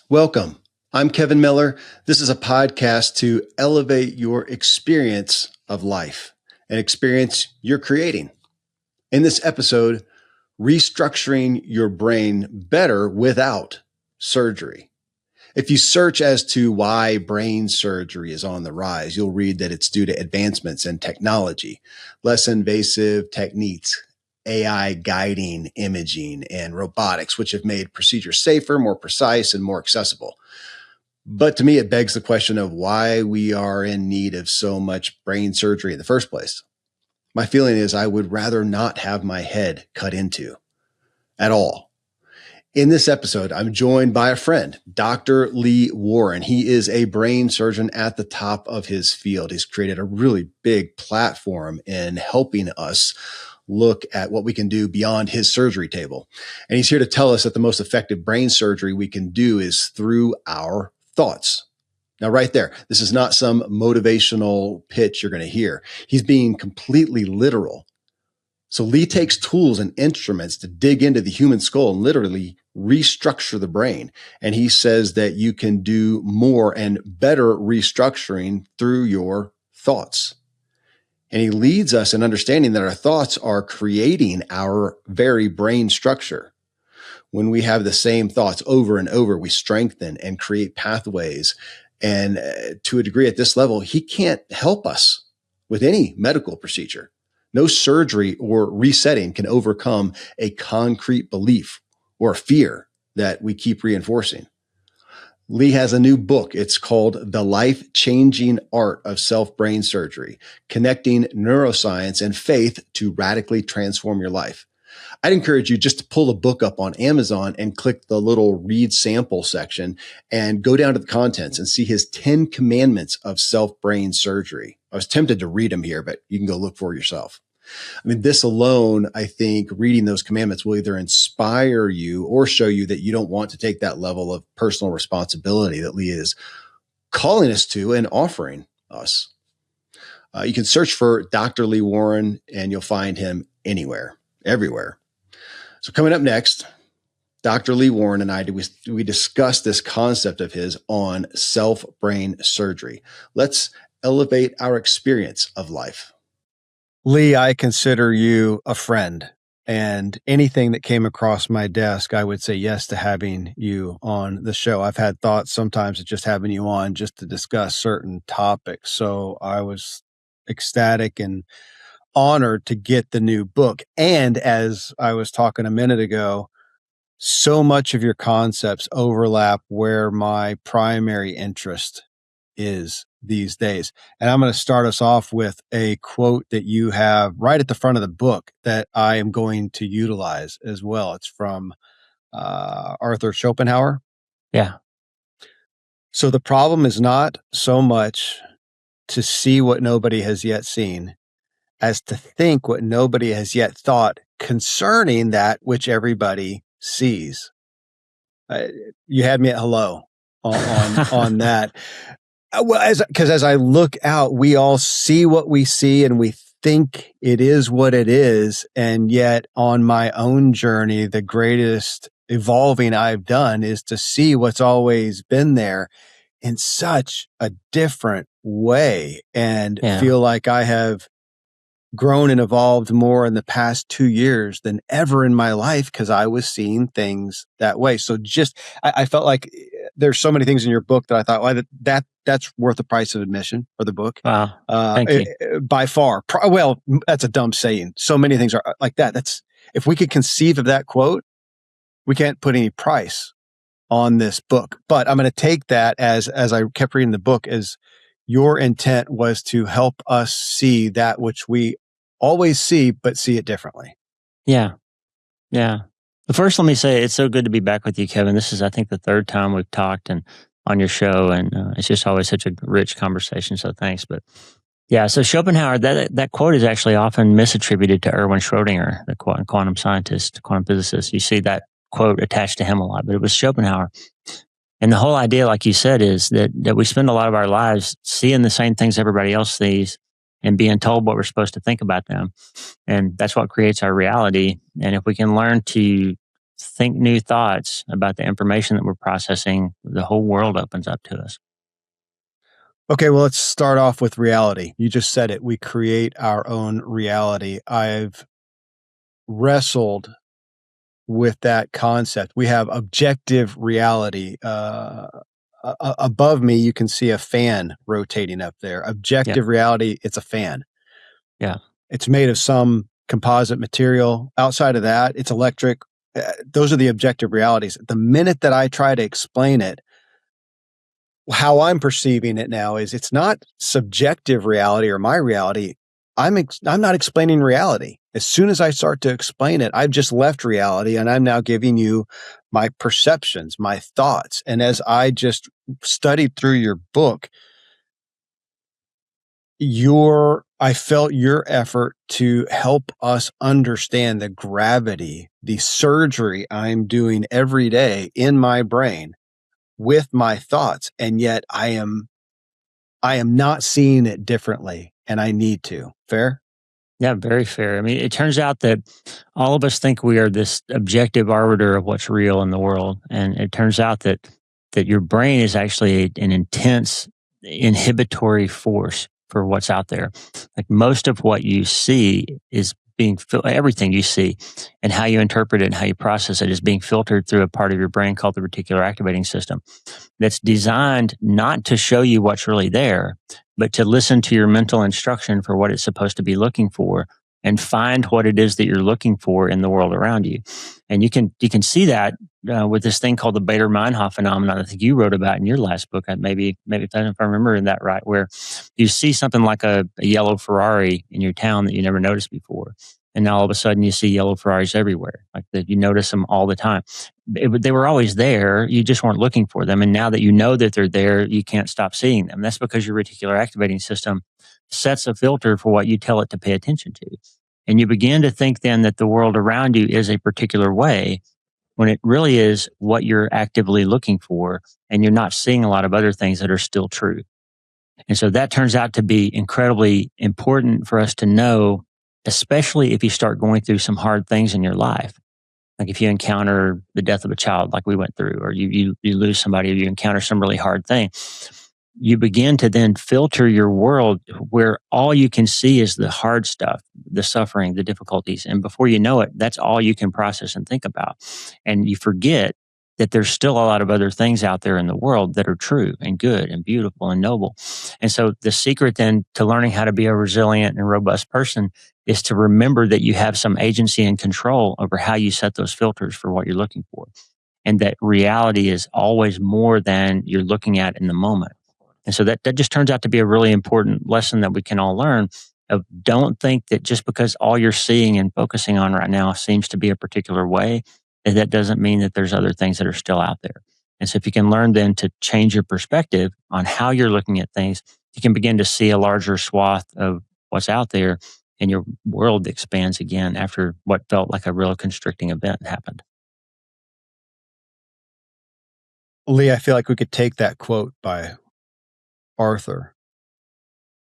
Welcome. I'm Kevin Miller. This is a podcast to elevate your experience of life, an experience you're creating. In this episode, restructuring your brain better without surgery. If you search as to why brain surgery is on the rise, you'll read that it's due to advancements in technology, less invasive techniques, AI guiding imaging, and robotics, which have made procedures safer, more precise, and more accessible. But to me, it begs the question of why we are in need of so much brain surgery in the first place. My feeling is I would rather not have my head cut into at all. In this episode, I'm joined by a friend, Dr. Lee Warren. He is a brain surgeon at the top of his field. He's created a really big platform in helping us look at what we can do beyond his surgery table. And he's here to tell us that the most effective brain surgery we can do is through our thoughts. Now, right there, this is not some motivational pitch you're going to hear. He's being completely literal. So Lee takes tools and instruments to dig into the human skull and literally restructure the brain. And he says that you can do more and better restructuring through your thoughts. And he leads us in understanding that our thoughts are creating our very brain structure. When we have the same thoughts over and over, we strengthen and create pathways. And to a degree at this level, he can't help us with any medical procedure. No surgery or resetting can overcome a concrete belief or fear that we keep reinforcing. Lee has a new book. It's called The Life-Changing Art of Self-Brain Surgery, Connecting Neuroscience and Faith to Radically Transform Your Life. I'd encourage you just to pull the book up on Amazon and click the little read sample section and go down to the contents and see his 10 commandments of self-brain surgery. I was tempted to read them here, but you can go look for yourself. I mean, this alone, I think reading those commandments will either inspire you or show you that you don't want to take that level of personal responsibility that Lee is calling us to and offering us. You can search for Dr. Lee Warren and you'll find him anywhere, everywhere. So coming up next, Dr. Lee Warren and I, we discuss this concept of his on self-brain surgery. Let's elevate our experience of life. Lee, I consider you a friend, and anything that came across my desk, I would say yes to having you on the show. I've had thoughts sometimes of just having you on just to discuss certain topics. So I was ecstatic and honored to get the new book. And as I was talking a minute ago, so much of your concepts overlap where my primary interest is these days. And I'm going to start us off with a quote that you have right at the front of the book that I am going to utilize as well. It's from Arthur Schopenhauer. Yeah. So the problem is not so much to see what nobody has yet seen as to think what nobody has yet thought concerning that which everybody sees. You had me at hello on that. Well, because as I look out, we all see what we see and we think it is what it is. And yet on my own journey, the greatest evolving I've done is to see what's always been there in such a different way and feel like I have grown and evolved more in the past 2 years than ever in my life because I was seeing things that way. So I felt like there's so many things in your book that I thought, well, that's worth the price of admission for the book. Wow. Thank you. By far. Well, that's a dumb saying. So many things are like that. If we could conceive of that quote, we can't put any price on this book. But I'm going to take that as I kept reading the book as your intent was to help us see that which we always see, but see it differently. Yeah. Yeah. But first, let me say it's so good to be back with you, Kevin. This is, I think, the third time we've talked and on your show, and it's just always such a rich conversation. So thanks. But yeah, so Schopenhauer, that quote is actually often misattributed to Erwin Schrödinger, the quantum scientist, quantum physicist. You see that quote attached to him a lot, but it was Schopenhauer. And the whole idea, like you said, is that we spend a lot of our lives seeing the same things everybody else sees and being told what we're supposed to think about them. And that's what creates our reality. And if we can learn to think new thoughts about the information that we're processing, the whole world opens up to us. Okay, well, let's start off with reality. You just said it. We create our own reality. I've wrestled with that concept. We have objective reality. Above me, you can see a fan rotating up there. Objective reality, it's a fan. Yeah. It's made of some composite material. Outside of that, it's electric. Those are the objective realities. The minute that I try to explain it, how I'm perceiving it now is it's not subjective reality or my reality. I'm not explaining reality. As soon as I start to explain it, I've just left reality and I'm now giving you my perceptions, my thoughts. And as I just studied through your book, I felt your effort to help us understand the gravity, the surgery I'm doing every day in my brain with my thoughts. And yet I am not seeing it differently, and I need to. Fair? Yeah, very fair. I mean, it turns out that all of us think we are this objective arbiter of what's real in the world, and it turns out that your brain is actually an intense inhibitory force for what's out there. Like most of what you see is everything you see and how you interpret it and how you process it is being filtered through a part of your brain called the reticular activating system that's designed not to show you what's really there, but to listen to your mental instruction for what it's supposed to be looking for and find what it is that you're looking for in the world around you. And you can see that with this thing called the Bader-Meinhof phenomenon. I think you wrote about in your last book. Maybe if I remember that right, where you see something like a yellow Ferrari in your town that you never noticed before, and now all of a sudden you see yellow Ferraris everywhere. Like that, you notice them all the time. They were always there. You just weren't looking for them. And now that you know that they're there, you can't stop seeing them. That's because your reticular activating system sets a filter for what you tell it to pay attention to. And you begin to think then that the world around you is a particular way when it really is what you're actively looking for. And you're not seeing a lot of other things that are still true. And so that turns out to be incredibly important for us to know, especially if you start going through some hard things in your life. Like if you encounter the death of a child, like we went through, or you lose somebody, or you encounter some really hard thing, you begin to then filter your world where all you can see is the hard stuff, the suffering, the difficulties. And before you know it, that's all you can process and think about. And you forget that there's still a lot of other things out there in the world that are true and good and beautiful and noble. And so the secret then to learning how to be a resilient and robust person is to remember that you have some agency and control over how you set those filters for what you're looking for. And that reality is always more than you're looking at in the moment. And so that just turns out to be a really important lesson that we can all learn of don't think that just because all you're seeing and focusing on right now seems to be a particular way, that doesn't mean that there's other things that are still out there. And so if you can learn then to change your perspective on how you're looking at things, you can begin to see a larger swath of what's out there and your world expands again after what felt like a real constricting event happened. Lee, I feel like we could take that quote by Arthur.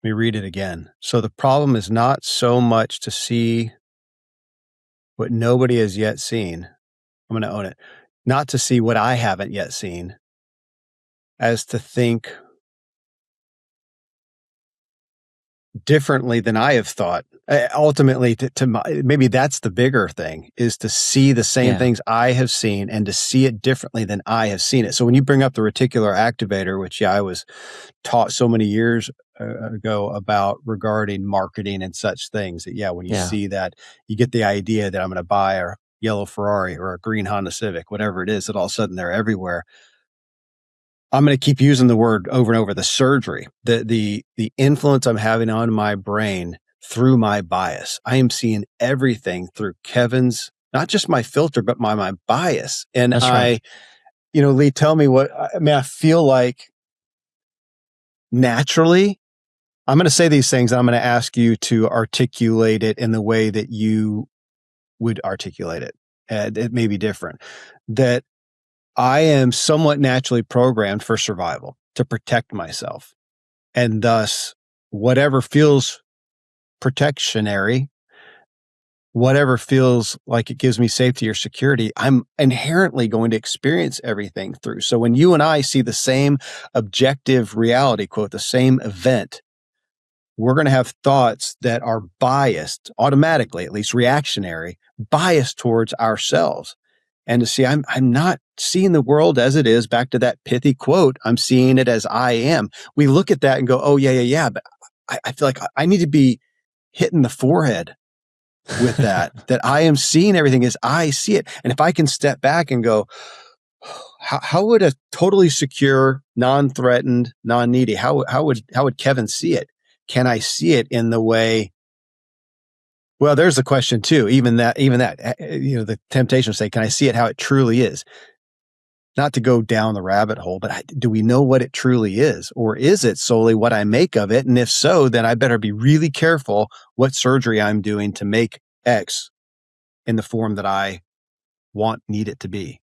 Let me read it again. So the problem is not so much to see what nobody has yet seen. I'm going to own it. Not to see what I haven't yet seen, as to think differently than I have thought. Ultimately, maybe that's the bigger thing, is to see the same things I have seen and to see it differently than I have seen it. So when you bring up the reticular activator, which I was taught so many years ago about regarding marketing and such things, that when you see that, you get the idea that I'm going to buy a yellow Ferrari or a green Honda Civic, whatever it is, that all of a sudden they're everywhere. I'm going to keep using the word over and over, the surgery, the influence I'm having on my brain through my bias. I am seeing everything through Kevin's, not just my filter, but my bias. And That's right. Lee, tell me I feel like naturally, I'm going to say these things. I'm going to ask you to articulate it in the way that you would articulate it. It may be different. That I am somewhat naturally programmed for survival, to protect myself. And thus, whatever feels protectionary whatever feels like it gives me safety or security, I'm inherently going to experience everything through. So when you and I see the same objective reality, quote, the same event, we're going to have thoughts that are biased automatically, at least reactionary, biased towards ourselves. And to see, I'm not seeing the world as it is, back to that pithy quote, I'm seeing it as I am. We look at that and go, oh, yeah. But I feel like I need to be hitting the forehead with that I am seeing everything as I see it. And if I can step back and go, how would a totally secure, non-threatened, non-needy, how would Kevin see it? Can I see it in the way? Well, there's the question too. Even that, the temptation to say, can I see it how it truly is? Not to go down the rabbit hole, but do we know what it truly is? Or is it solely what I make of it? And if so, then I better be really careful what surgery I'm doing to make X in the form that I need it to be.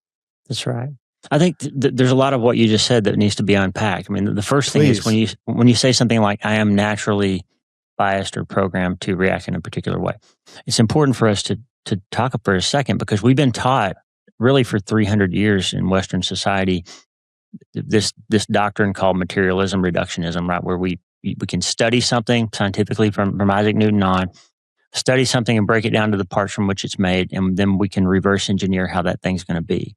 That's right. I think there's a lot of what you just said that needs to be unpacked. I mean, the first thing is when you say something like, I am naturally biased or programmed to react in a particular way. It's important for us to talk for a second, because we've been taught really for 300 years in Western society this doctrine called materialism reductionism, right? Where we can study something scientifically from Isaac Newton on, study something and break it down to the parts from which it's made, and then we can reverse engineer how that thing's going to be.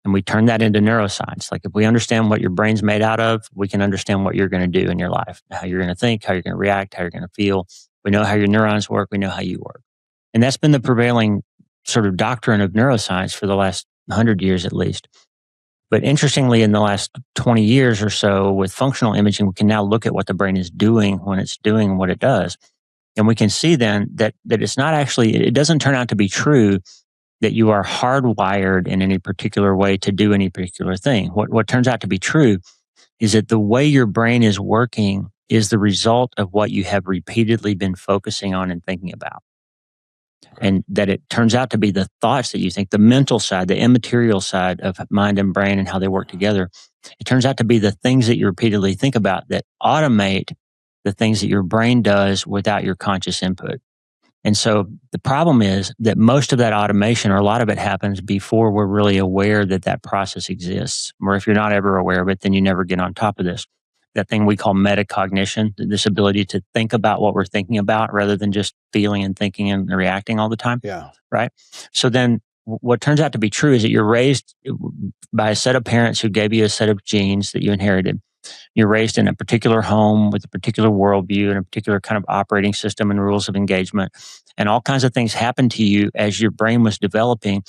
And we turn that into neuroscience. Like if we understand what your brain's made out of, we can understand what you're going to do in your life, how you're going to think, how you're going to react, how you're going to feel. We know how your neurons work. We know how you work. And that's been the prevailing sort of doctrine of neuroscience for the last 100 years at least. But interestingly, in the last 20 years or so with functional imaging, we can now look at what the brain is doing when it's doing what it does. And we can see then that it's not actually, it doesn't turn out to be true that you are hardwired in any particular way to do any particular thing. What turns out to be true is that the way your brain is working is the result of what you have repeatedly been focusing on and thinking about. And that it turns out to be the thoughts that you think, the mental side, the immaterial side of mind and brain and how they work together. It turns out to be the things that you repeatedly think about that automate the things that your brain does without your conscious input. And so the problem is that most of that automation, or a lot of it, happens before we're really aware that process exists. Or if you're not ever aware of it, then you never get on top of this. That thing we call metacognition, this ability to think about what we're thinking about rather than just feeling and thinking and reacting all the time. Yeah. Right? So then what turns out to be true is that you're raised by a set of parents who gave you a set of genes that you inherited. You're raised in a particular home with a particular worldview and a particular kind of operating system and rules of engagement. And all kinds of things happened to you as your brain was developing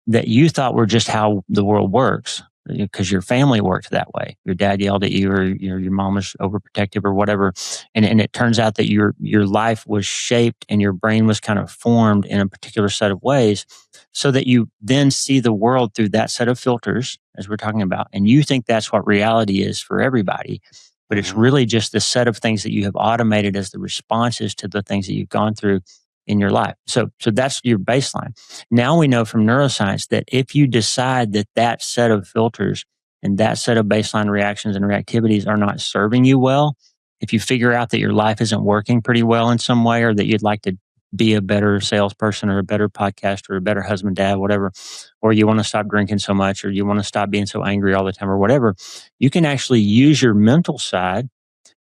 that you thought were just how the world works, because your family worked that way. Your dad yelled at you, or your mom was overprotective or whatever. And it turns out that your life was shaped and your brain was kind of formed in a particular set of ways so that you then see the world through that set of filters, as we're talking about. And you think that's what reality is for everybody. But it's really just the set of things that you have automated as the responses to the things that you've gone through in your life. So that's your baseline. Now we know from neuroscience that if you decide that set of filters and that set of baseline reactions and reactivities are not serving you well, if you figure out that your life isn't working pretty well in some way, or that you'd like to be a better salesperson or a better podcaster or a better husband, dad, whatever, or you want to stop drinking so much, or you want to stop being so angry all the time or whatever, you can actually use your mental side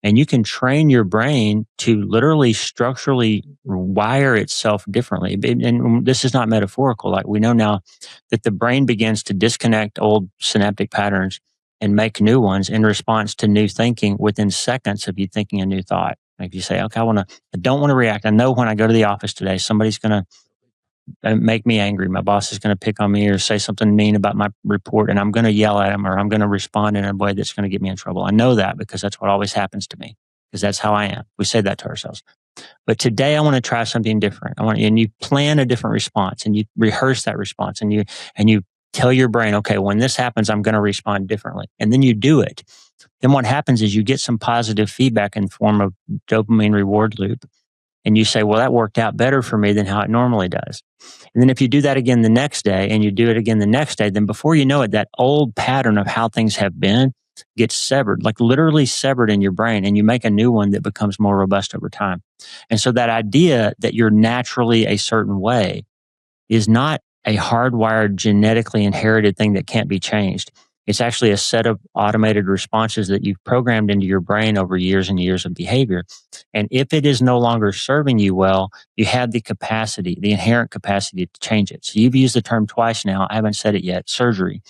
and you can train your brain to literally structurally wire itself differently. And this is not metaphorical. Like we know now that the brain begins to disconnect old synaptic patterns and make new ones in response to new thinking within seconds of you thinking a new thought. Like you say, okay, I don't want to react. I know when I go to the office today, somebody's going to make me angry. My boss is going to pick on me or say something mean about my report, and I'm going to yell at him, or I'm going to respond in a way that's going to get me in trouble. I know that because that's what always happens to me, because that's how I am. We say that to ourselves. But today I want to try something different. And you plan a different response, and you rehearse that response, and you tell your brain, okay, when this happens, I'm going to respond differently. And then you do it. Then what happens is you get some positive feedback in the form of dopamine reward loop. And you say, well, that worked out better for me than how it normally does. And then if you do that again the next day, and you do it again the next day, then before you know it, that old pattern of how things have been gets severed, like literally severed in your brain, and you make a new one that becomes more robust over time. And so that idea that you're naturally a certain way is not a hardwired, genetically inherited thing that can't be changed. It's actually a set of automated responses that you've programmed into your brain over years and years of behavior. And if it is no longer serving you well, you have the capacity, the inherent capacity to change it. So you've used the term twice now. I haven't said it yet. Surgery.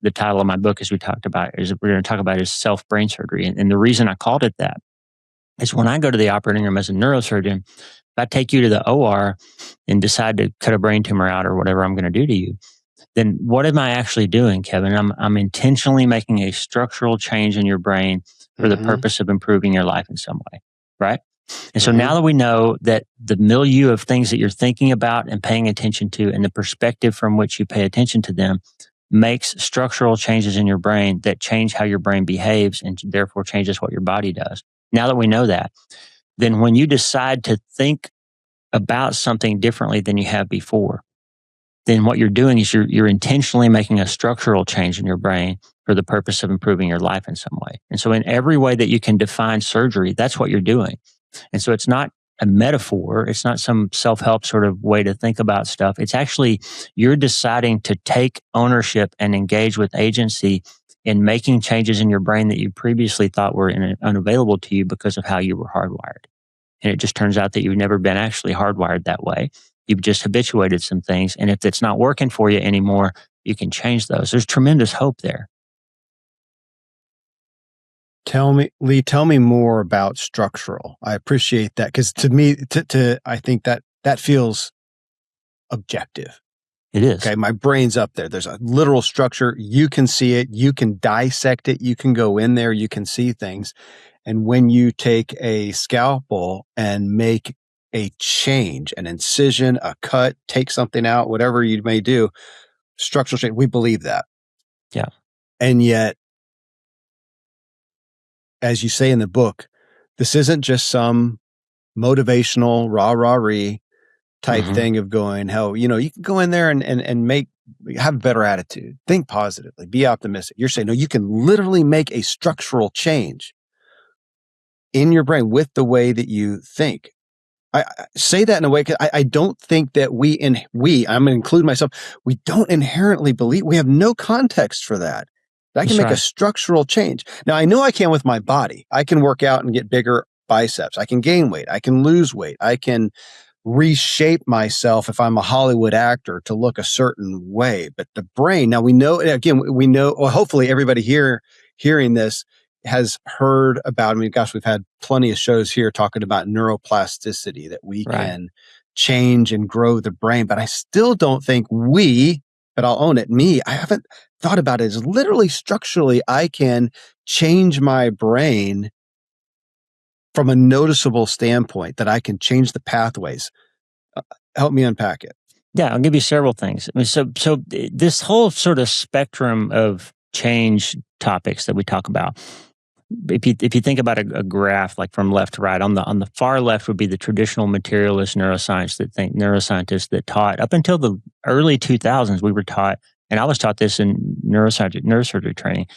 The title of my book, as we talked about, is we're going to talk about is self-brain surgery. And the reason I called it that is when I go to the operating room as a neurosurgeon, if I take you to the OR and decide to cut a brain tumor out or whatever I'm going to do to you, then what am I actually doing, Kevin? I'm intentionally making a structural change in your brain for the purpose of improving your life in some way, right? And so now that we know that the milieu of things that you're thinking about and paying attention to and the perspective from which you pay attention to them makes structural changes in your brain that change how your brain behaves and therefore changes what your body does. Now that we know that, then when you decide to think about something differently than you have before, then what you're doing is you're intentionally making a structural change in your brain for the purpose of improving your life in some way. And so in every way that you can define surgery, that's what you're doing. And so it's not a metaphor. It's not some self-help sort of way to think about stuff. It's actually you're deciding to take ownership and engage with agency in making changes in your brain that you previously thought were unavailable to you because of how you were hardwired. And it just turns out that you've never been actually hardwired that way. You've just habituated some things. And if it's not working for you anymore, you can change those. There's tremendous hope there. Lee, tell me more about structural. I appreciate that because to me, I think that feels objective. It is. Okay, my brain's up there. There's a literal structure. You can see it. You can dissect it. You can go in there. You can see things. And when you take a scalpel and make a change, an incision, a cut, take something out, whatever you may do, structural change, we believe that. Yeah. And yet, as you say in the book, this isn't just some motivational rah-rah-ree type thing of going, hell, you can go in there and have a better attitude, think positively, be optimistic. You're saying, no, you can literally make a structural change in your brain with the way that you think. I say that in a way, because I don't think that I'm going to include myself, we don't inherently believe, we have no context for that. I can make a structural change. Now, I know I can with my body. I can work out and get bigger biceps. I can gain weight. I can lose weight. I can reshape myself if I'm a Hollywood actor to look a certain way. But the brain, now we know, well, hopefully everybody here hearing this has heard about, we've had plenty of shows here talking about neuroplasticity, that we can change and grow the brain. But I still don't think but I'll own it, I haven't thought about it as literally structurally, I can change my brain from a noticeable standpoint, that I can change the pathways. Help me unpack it. Yeah, I'll give you several things. So this whole sort of spectrum of change topics that we talk about, if you think about a graph like from left to right, on the far left would be the traditional materialist neuroscientists that taught up until the early 2000s. We were taught, and I was taught this in neurosurgery training.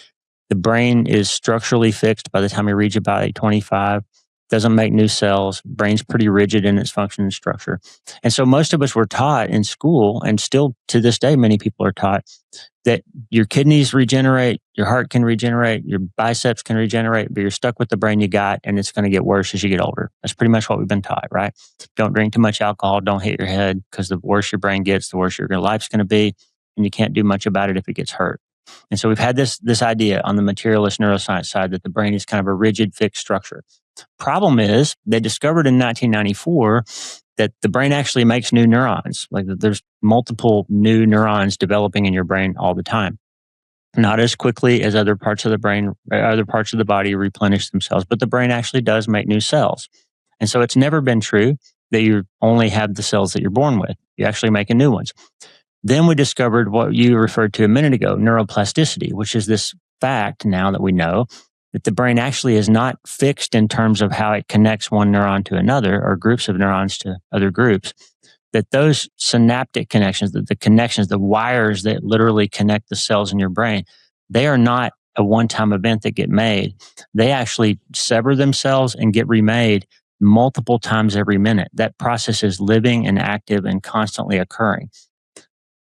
The brain is structurally fixed by the time you reach about age 25. Doesn't make new cells. Brain's pretty rigid in its function and structure. And so most of us were taught in school, and still to this day, many people are taught that your kidneys regenerate, your heart can regenerate, your biceps can regenerate, but you're stuck with the brain you got, and it's going to get worse as you get older. That's pretty much what we've been taught, right? Don't drink too much alcohol. Don't hit your head, because the worse your brain gets, the worse your life's going to be, and you can't do much about it if it gets hurt. And so we've had this idea on the materialist neuroscience side that the brain is kind of a rigid, fixed structure. Problem is, they discovered in 1994 that the brain actually makes new neurons. Like, there's multiple new neurons developing in your brain all the time. Not as quickly as other parts of the brain, other parts of the body replenish themselves, but the brain actually does make new cells. And so it's never been true that you only have the cells that you're born with. You're actually making new ones. Then we discovered what you referred to a minute ago, neuroplasticity, which is this fact now that we know that the brain actually is not fixed in terms of how it connects one neuron to another or groups of neurons to other groups, that those synaptic connections, the connections, the wires that literally connect the cells in your brain, they are not a one-time event that get made. They actually sever themselves and get remade multiple times every minute. That process is living and active and constantly occurring.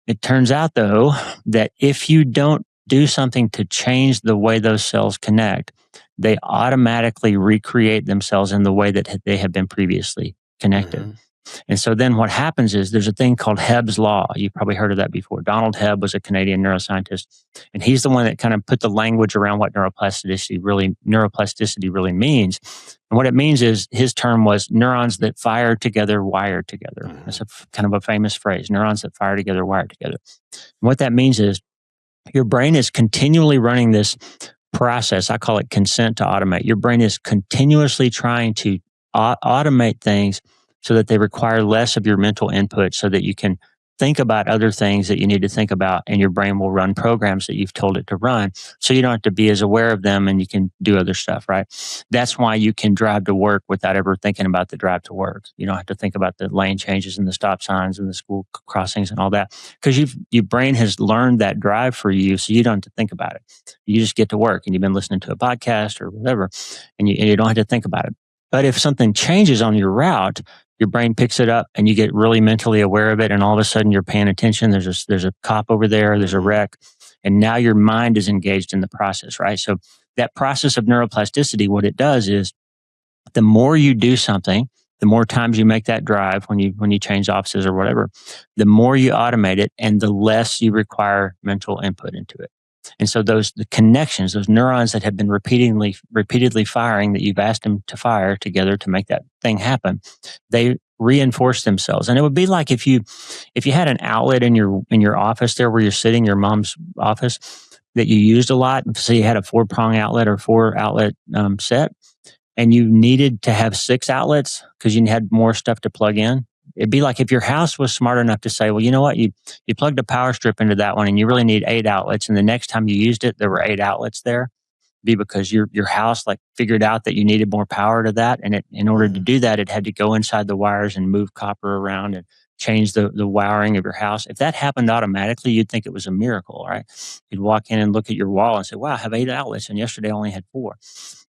It turns out, though, that if you don't do something to change the way those cells connect, they automatically recreate themselves in the way that they have been previously connected. Mm-hmm. And so then what happens is there's a thing called Hebb's Law. You've probably heard of that before. Donald Hebb was a Canadian neuroscientist, and he's the one that kind of put the language around what neuroplasticity really means. And what it means is, his term was neurons that fire together, wire together. Mm-hmm. That's kind of a famous phrase, neurons that fire together, wire together. And what that means is your brain is continually running this process. I call it consent to automate. Your brain is continuously trying to automate things so that they require less of your mental input, so that you can think about other things that you need to think about, and your brain will run programs that you've told it to run, so you don't have to be as aware of them, and you can do other stuff, right? That's why you can drive to work without ever thinking about the drive to work. You don't have to think about the lane changes and the stop signs and the school crossings and all that, because your brain has learned that drive for you, so you don't have to think about it. You just get to work, and you've been listening to a podcast or whatever, and you don't have to think about it. But if something changes on your route, your brain picks it up and you get really mentally aware of it, and all of a sudden you're paying attention. There's a cop over there, there's a wreck, and now your mind is engaged in the process, right? So that process of neuroplasticity, what it does is, the more you do something, the more times you make that drive when you change offices or whatever, the more you automate it and the less you require mental input into it. And so the connections, those neurons that have been repeatedly firing, that you've asked them to fire together to make that thing happen, they reinforce themselves. And it would be like if you had an outlet in your office there where you're sitting, your mom's office, that you used a lot. So you had a 4-prong outlet or 4-outlet set, and you needed to have 6 outlets because you had more stuff to plug in. It'd be like if your house was smart enough to say, well, you know what, you plugged a power strip into that one and you really need 8 outlets. And the next time you used it, there were 8 outlets there. It'd be because your house like figured out that you needed more power to that. And in order to do that, it had to go inside the wires and move copper around and change the wiring of your house. If that happened automatically, you'd think it was a miracle, right? You'd walk in and look at your wall and say, wow, I have 8 outlets. And yesterday I only had 4.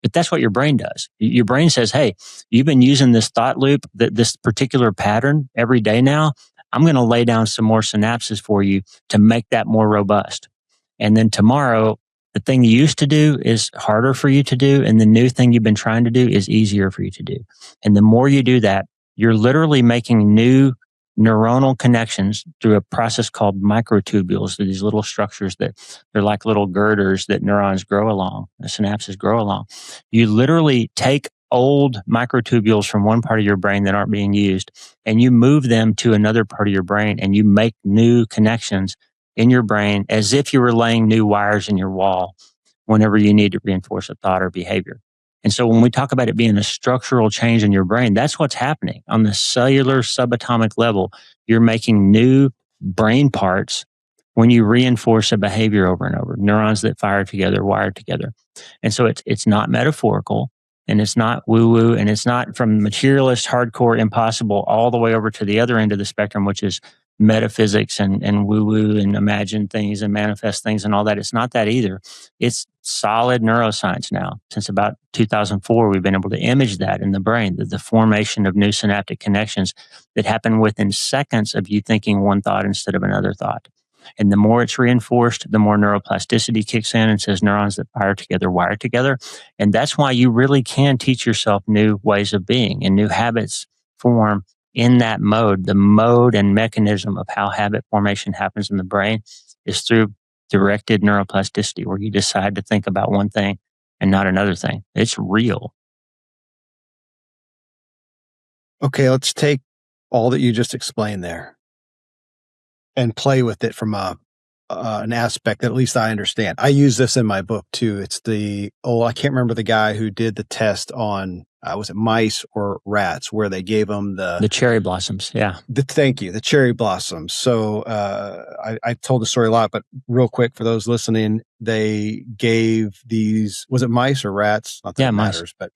But that's what your brain does. Your brain says, hey, you've been using this thought loop, this particular pattern every day now. I'm going to lay down some more synapses for you to make that more robust. And then tomorrow, the thing you used to do is harder for you to do. And the new thing you've been trying to do is easier for you to do. And the more you do that, you're literally making new neuronal connections through a process called microtubules. They're these little structures that they're like little girders that neurons grow along, the synapses grow along. You literally take old microtubules from one part of your brain that aren't being used, and you move them to another part of your brain, and you make new connections in your brain as if you were laying new wires in your wall whenever you need to reinforce a thought or behavior. And so when we talk about it being a structural change in your brain, that's what's happening. On the cellular subatomic level, you're making new brain parts when you reinforce a behavior over and over, neurons that fire together, wire together. And so it's not metaphorical, and it's not woo-woo, and it's not from materialist, hardcore, impossible, all the way over to the other end of the spectrum, which is metaphysics and woo-woo and imagine things and manifest things and all that. It's not that either. It's solid neuroscience now. Since about 2004, we've been able to image that in the brain, the formation of new synaptic connections that happen within seconds of you thinking one thought instead of another thought. And the more it's reinforced, the more neuroplasticity kicks in and says neurons that fire together, wire together. And that's why you really can teach yourself new ways of being, and new habits form in that mode. The mode and mechanism of how habit formation happens in the brain is through directed neuroplasticity, where you decide to think about one thing and not another thing. It's real. Okay, let's take all that you just explained there and play with it from an aspect that at least I understand. I use this in my book too. It's I can't remember the guy who did the test on, was it mice or rats, where they gave them the cherry blossoms. Yeah. Thank you. The cherry blossoms. So I told the story a lot, but real quick for those listening, they gave these, was it mice or rats? Not that it matters, but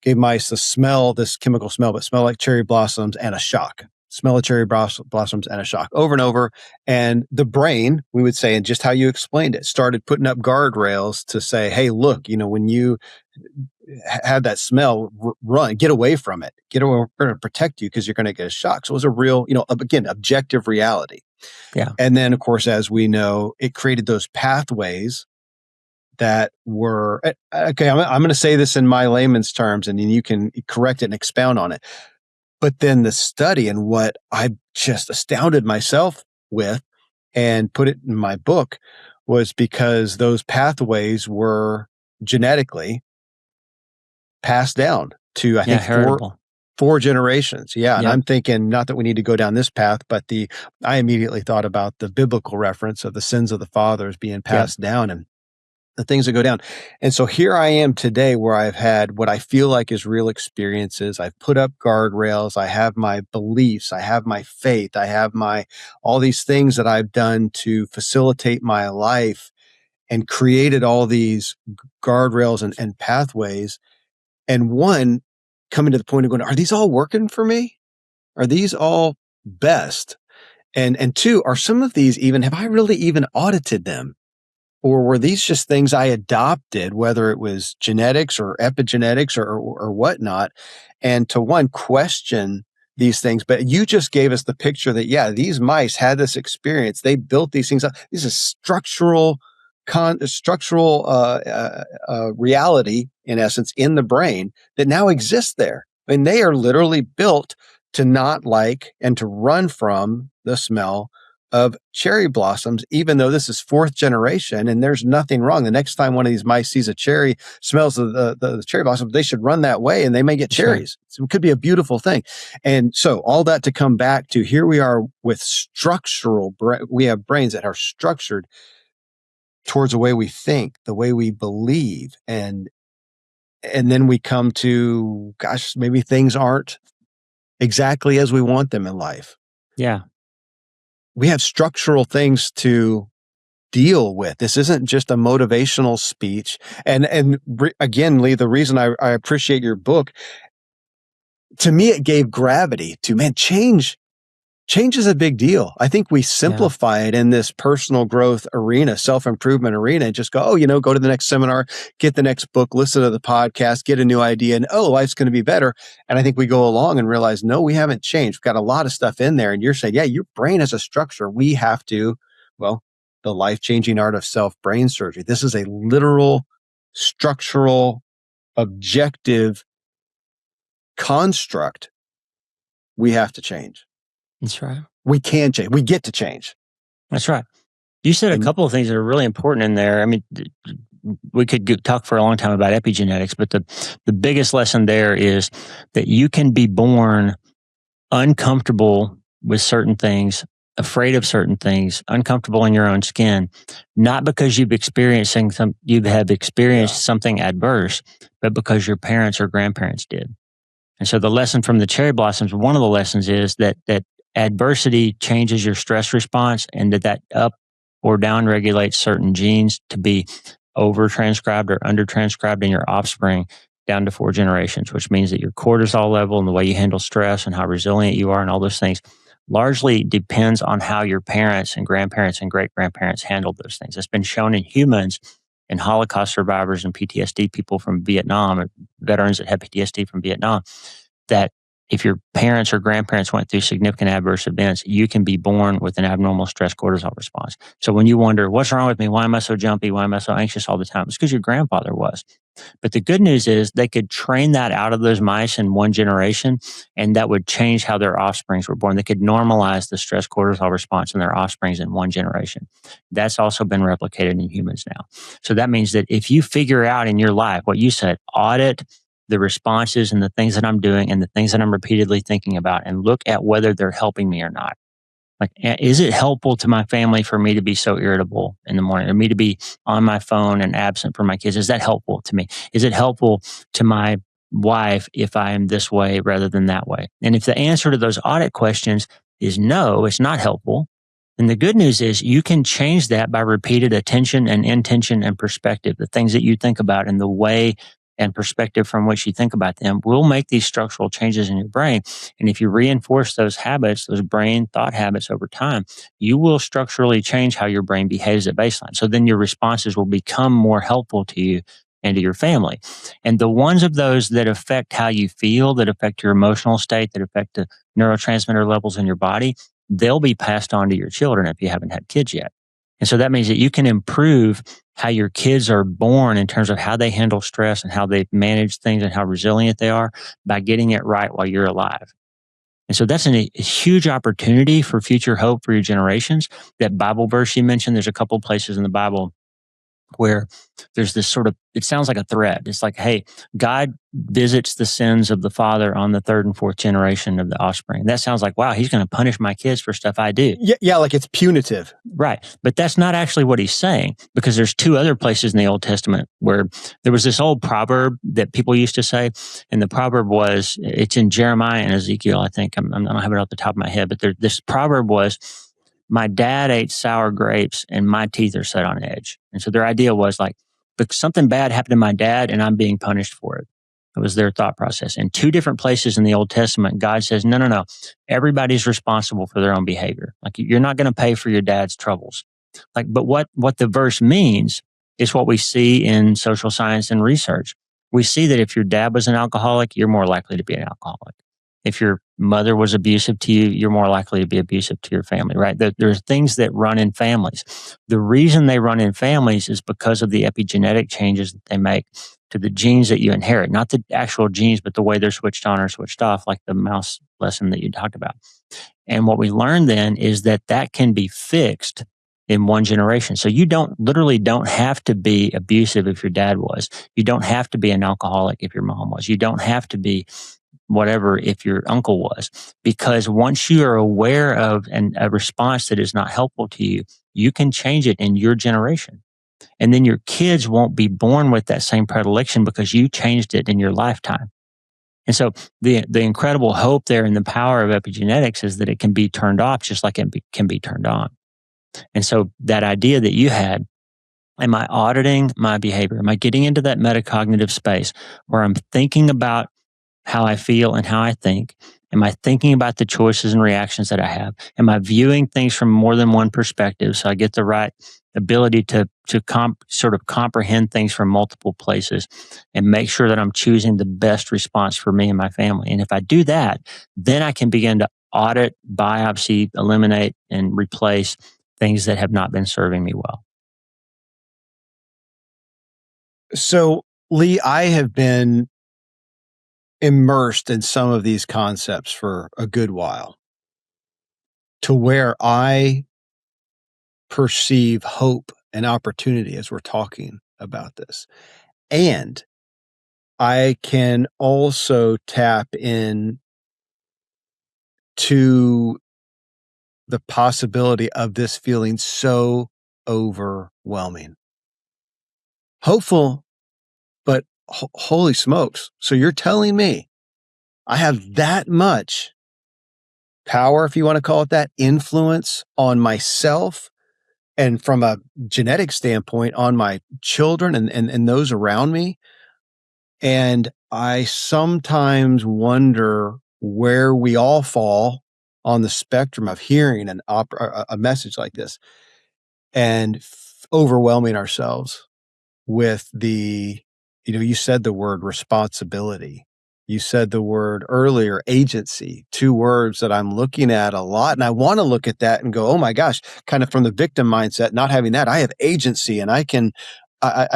gave mice the smell, this chemical smell, but smell like cherry blossoms, and a shock. smell of cherry blossoms, and a shock over and over. And the brain, we would say, and just how you explained it, started putting up guardrails to say, hey, look, when you have that smell, run, get away from it. We're going to protect you because you're going to get a shock. So it was a real, again, objective reality. Yeah. And then, of course, as we know, it created those pathways that were, okay, I'm going to say this in my layman's terms, and then you can correct it and expound on it. But then the study, and what I just astounded myself with and put it in my book, was because those pathways were genetically passed down to, I think, four generations. Yeah. And I'm thinking, not that we need to go down this path, but I immediately thought about the biblical reference of the sins of the fathers being passed down and the things that go down. And so here I am today, where I've had what I feel like is real experiences. I've put up guardrails. I have my beliefs. I have my faith. I have all these things that I've done to facilitate my life and created all these guardrails and pathways. And one, coming to the point of going, are these all working for me? Are these all best? And two, are some of these have I really even audited them? Or were these just things I adopted, whether it was genetics or epigenetics or whatnot? And to one, question these things. But you just gave us the picture that, these mice had this experience. They built these things up. This is structural reality, in essence, in the brain that now exists there. I mean, they are literally built to not like and to run from the smell of cherry blossoms, even though this is fourth generation and there's nothing wrong. The next time one of these mice sees a cherry, smells the cherry blossom, they should run that way and they may get cherries. Right. So it could be a beautiful thing. And so all that to come back to, here we are with we have brains that are structured towards the way we think, the way we believe. And then we come to, gosh, maybe things aren't exactly as we want them in life. Yeah. We have structural things to deal with. This isn't just a motivational speech. And again, Lee, the reason I appreciate your book, to me, it gave gravity to, change is a big deal. I think we simplify it in this personal growth arena, self-improvement arena, and just go, go to the next seminar, get the next book, listen to the podcast, get a new idea, and life's going to be better. And I think we go along and realize, no, we haven't changed. We've got a lot of stuff in there. And you're saying, your brain has a structure. We have to, the life-changing art of self-brain surgery. This is a literal, structural, objective construct we have to change. That's right. We can change. We get to change. That's right. You said a couple of things that are really important in there. I mean, we could talk for a long time about epigenetics, but the biggest lesson there is that you can be born uncomfortable with certain things, afraid of certain things, uncomfortable in your own skin, not because you've experienced something adverse, but because your parents or grandparents did. And so the lesson from the cherry blossoms, one of the lessons is that adversity changes your stress response, and that up or down regulates certain genes to be over-transcribed or under-transcribed in your offspring down to 4 generations, which means that your cortisol level and the way you handle stress and how resilient you are and all those things largely depends on how your parents and grandparents and great-grandparents handled those things. It's been shown in humans, in Holocaust survivors and PTSD people from Vietnam, or veterans that had PTSD from Vietnam, that if your parents or grandparents went through significant adverse events, you can be born with an abnormal stress cortisol response. So when you wonder, what's wrong with me? Why am I so jumpy? Why am I so anxious all the time? It's because your grandfather was. But the good news is they could train that out of those mice in one generation, and that would change how their offsprings were born. They could normalize the stress cortisol response in their offsprings in one generation. That's also been replicated in humans now. So that means that if you figure out in your life what you said, audit the responses and the things that I'm doing and the things that I'm repeatedly thinking about, and look at whether they're helping me or not. Like, is it helpful to my family for me to be so irritable in the morning, or me to be on my phone and absent from my kids? Is that helpful to me? Is it helpful to my wife if I am this way rather than that way? And if the answer to those audit questions is no, it's not helpful, then the good news is you can change that by repeated attention and intention and perspective, the things that you think about and the way and perspective from which you think about them will make these structural changes in your brain. And if you reinforce those habits, those brain thought habits over time, you will structurally change how your brain behaves at baseline. So then your responses will become more helpful to you and to your family. And the ones of those that affect how you feel, that affect your emotional state, that affect the neurotransmitter levels in your body, they'll be passed on to your children if you haven't had kids yet. And so that means that you can improve how your kids are born in terms of how they handle stress and how they manage things and how resilient they are by getting it right while you're alive. And so that's a huge opportunity for future hope for your generations. That Bible verse you mentioned, there's a couple places in the Bible where there's this sort of, it sounds like a threat. It's like, hey, God visits the sins of the father on the third and fourth generation of the offspring. That sounds like, wow, he's going to punish my kids for stuff I do. Yeah, like it's punitive. Right. But that's not actually what he's saying, because there's two other places in the Old Testament where there was this old proverb that people used to say. And the proverb was, it's in Jeremiah and Ezekiel, I think. I don't have it off the top of my head, but this proverb was, my dad ate sour grapes and my teeth are set on edge. And so their idea was like, but something bad happened to my dad and I'm being punished for it. It was their thought process. In two different places in the Old Testament, God says, no. Everybody's responsible for their own behavior. Like, you're not going to pay for your dad's troubles. Like, but what the verse means is what we see in social science and research. We see that if your dad was an alcoholic, you're more likely to be an alcoholic. If your mother was abusive to you, you're more likely to be abusive to your family, right? There's things that run in families. The reason they run in families is because of the epigenetic changes that they make to the genes that you inherit, not the actual genes, but the way they're switched on or switched off, like the mouse lesson that you talked about. And what we learned then is that can be fixed in one generation. So you literally don't have to be abusive if your dad was. You don't have to be an alcoholic if your mom was. You don't have to be whatever if your uncle was, because once you are aware of a response that is not helpful to you, you can change it in your generation. And then your kids won't be born with that same predilection because you changed it in your lifetime. And so the incredible hope there in the power of epigenetics is that it can be turned off just like it can be turned on. And so that idea that you had, am I auditing my behavior? Am I getting into that metacognitive space where I'm thinking about how I feel and how I think? Am I thinking about the choices and reactions that I have? Am I viewing things from more than one perspective so I get the right ability to sort of comprehend things from multiple places and make sure that I'm choosing the best response for me and my family? And if I do that, then I can begin to audit, biopsy, eliminate, and replace things that have not been serving me well. So, Lee, I have been immersed in some of these concepts for a good while, to where I perceive hope and opportunity as we're talking about this. And I can also tap in to the possibility of this feeling so overwhelming. Hopeful, but holy smokes. So you're telling me I have that much power, if you want to call it that, influence on myself, and from a genetic standpoint on my children and those around me. And I sometimes wonder where we all fall on the spectrum of hearing a message like this and overwhelming ourselves with you said the word responsibility. You said the word earlier, agency, two words that I'm looking at a lot. And I want to look at that and go, oh my gosh, kind of from the victim mindset, not having that. I have agency and I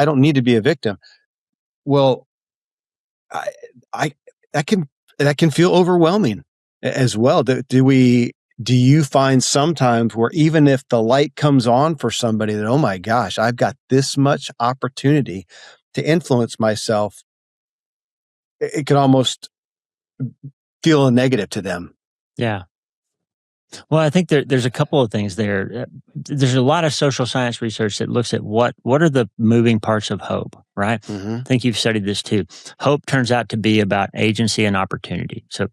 don't need to be a victim. Well, that can feel overwhelming as well. Do you find sometimes where even if the light comes on for somebody that, oh my gosh, I've got this much opportunity to influence myself, it can almost feel a negative to them? Yeah. Well, I think there's a couple of things there. There's a lot of social science research that looks at what are the moving parts of hope, right? Mm-hmm. I think you've studied this too. Hope turns out to be about agency and opportunity. So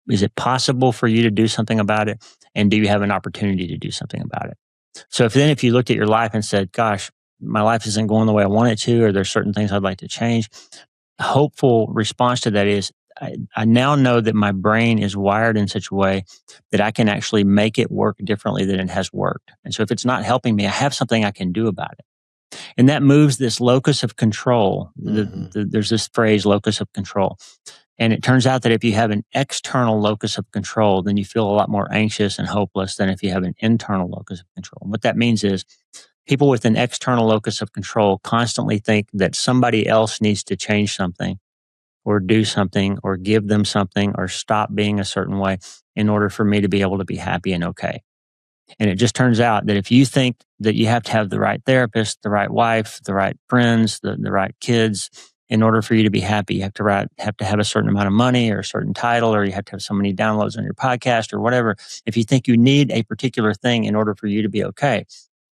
is it possible for you to do something about it? And do you have an opportunity to do something about it? So if you looked at your life and said, gosh, my life isn't going the way I want it to, or there's certain things I'd like to change. A hopeful response to that is I now know that my brain is wired in such a way that I can actually make it work differently than it has worked. And so if it's not helping me, I have something I can do about it. And that moves this locus of control. There's this phrase, locus of control. And it turns out that if you have an external locus of control, then you feel a lot more anxious and hopeless than if you have an internal locus of control. And what that means is people with an external locus of control constantly think that somebody else needs to change something or do something or give them something or stop being a certain way in order for me to be able to be happy and okay. And it just turns out that if you think that you have to have the right therapist, the right wife, the right friends, the right kids, in order for you to be happy, you have to have a certain amount of money or a certain title, or you have to have so many downloads on your podcast or whatever. If you think you need a particular thing in order for you to be okay,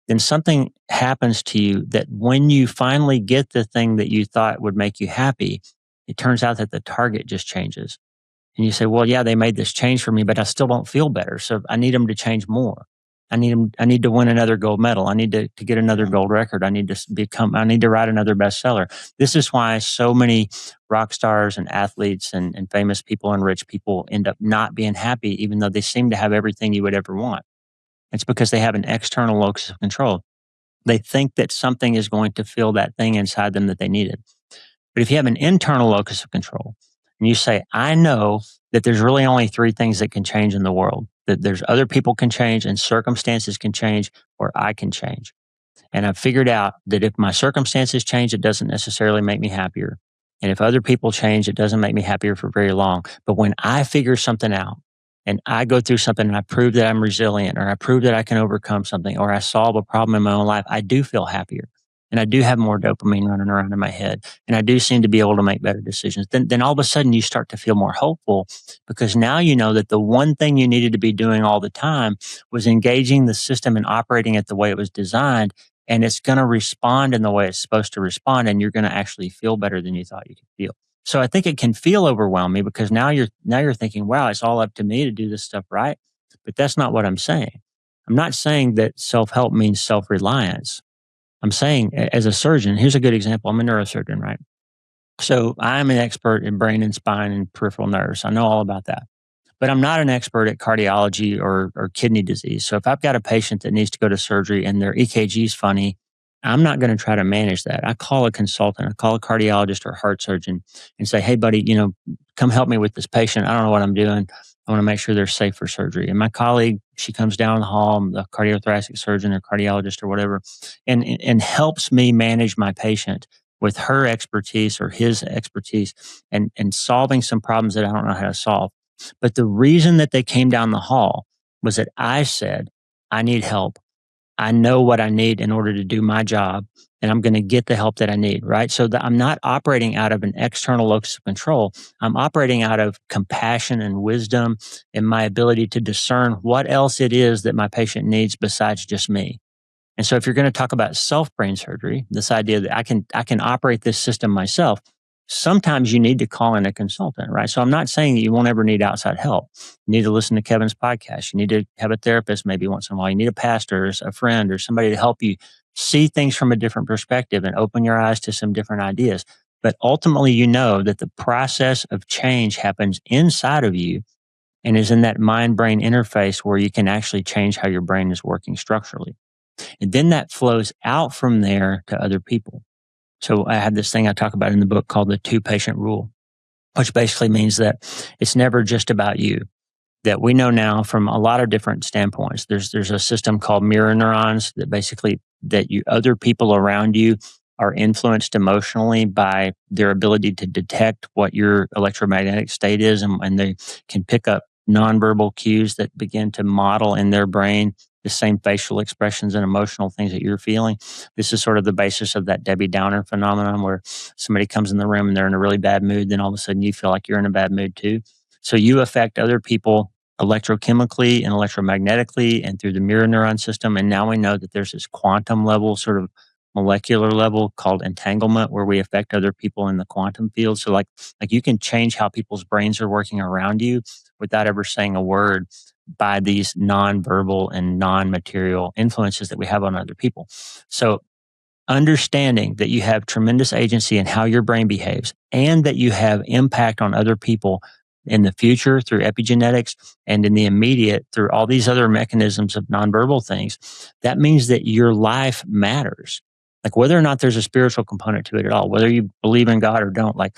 then something happens to you that when you finally get the thing that you thought would make you happy, it turns out that the target just changes. And you say, well, yeah, they made this change for me, but I still don't feel better. So I need them to change more. I need to win another gold medal. I need to get another gold record. I need to write another bestseller. This is why so many rock stars and athletes and famous people and rich people end up not being happy, even though they seem to have everything you would ever want. It's because they have an external locus of control. They think that something is going to fill that thing inside them that they needed. But if you have an internal locus of control and you say, I know that there's really only three things that can change in the world, that there's other people can change and circumstances can change, or I can change. And I've figured out that if my circumstances change, it doesn't necessarily make me happier. And if other people change, it doesn't make me happier for very long. But when I figure something out and I go through something and I prove that I'm resilient, or I prove that I can overcome something, or I solve a problem in my own life, I do feel happier. And I do have more dopamine running around in my head. And I do seem to be able to make better decisions. Then all of a sudden you start to feel more hopeful, because now you know that the one thing you needed to be doing all the time was engaging the system and operating it the way it was designed. And it's going to respond in the way it's supposed to respond. And you're going to actually feel better than you thought you could feel. So I think it can feel overwhelming, because now you're thinking, wow, it's all up to me to do this stuff right. But that's not what I'm saying. I'm not saying that self-help means self-reliance. I'm saying, as a surgeon, here's a good example. I'm a neurosurgeon, right? So I'm an expert in brain and spine and peripheral nerves. I know all about that. But I'm not an expert at cardiology or kidney disease. So if I've got a patient that needs to go to surgery and their EKG is funny, I'm not going to try to manage that. I call a consultant, I call a cardiologist or a heart surgeon and say, hey, buddy, come help me with this patient. I don't know what I'm doing. I want to make sure they're safe for surgery. And my colleague, she comes down the hall, the cardiothoracic surgeon or cardiologist or whatever, and helps me manage my patient with her expertise or his expertise and solving some problems that I don't know how to solve. But the reason that they came down the hall was that I said, I need help. I know what I need in order to do my job, and I'm going to get the help that I need, right? So that I'm not operating out of an external locus of control. I'm operating out of compassion and wisdom and my ability to discern what else it is that my patient needs besides just me. And so if you're going to talk about self-brain surgery, this idea that I can operate this system myself, sometimes you need to call in a consultant, right? So I'm not saying that you won't ever need outside help. You need to listen to Kevin's podcast. You need to have a therapist maybe once in a while. You need a pastor or a friend or somebody to help you see things from a different perspective and open your eyes to some different ideas. But ultimately, you know that the process of change happens inside of you and is in that mind-brain interface where you can actually change how your brain is working structurally. And then that flows out from there to other people. So I have this thing I talk about in the book called the 2-patient rule, which basically means that it's never just about you. That we know now from a lot of different standpoints. There's a system called mirror neurons that basically other people around you are influenced emotionally by their ability to detect what your electromagnetic state is, and they can pick up nonverbal cues that begin to model in their brain the same facial expressions and emotional things that you're feeling. This is sort of the basis of that Debbie Downer phenomenon, where somebody comes in the room and they're in a really bad mood, then all of a sudden you feel like you're in a bad mood too. So you affect other people electrochemically and electromagnetically and through the mirror neuron system. And now we know that there's this quantum level, sort of molecular level called entanglement, where we affect other people in the quantum field. So like you can change how people's brains are working around you without ever saying a word, by these non-verbal and non-material influences that we have on other people. So understanding that you have tremendous agency in how your brain behaves and that you have impact on other people in the future through epigenetics and in the immediate through all these other mechanisms of nonverbal things, that means that your life matters. Like whether or not there's a spiritual component to it at all, whether you believe in God or don't, like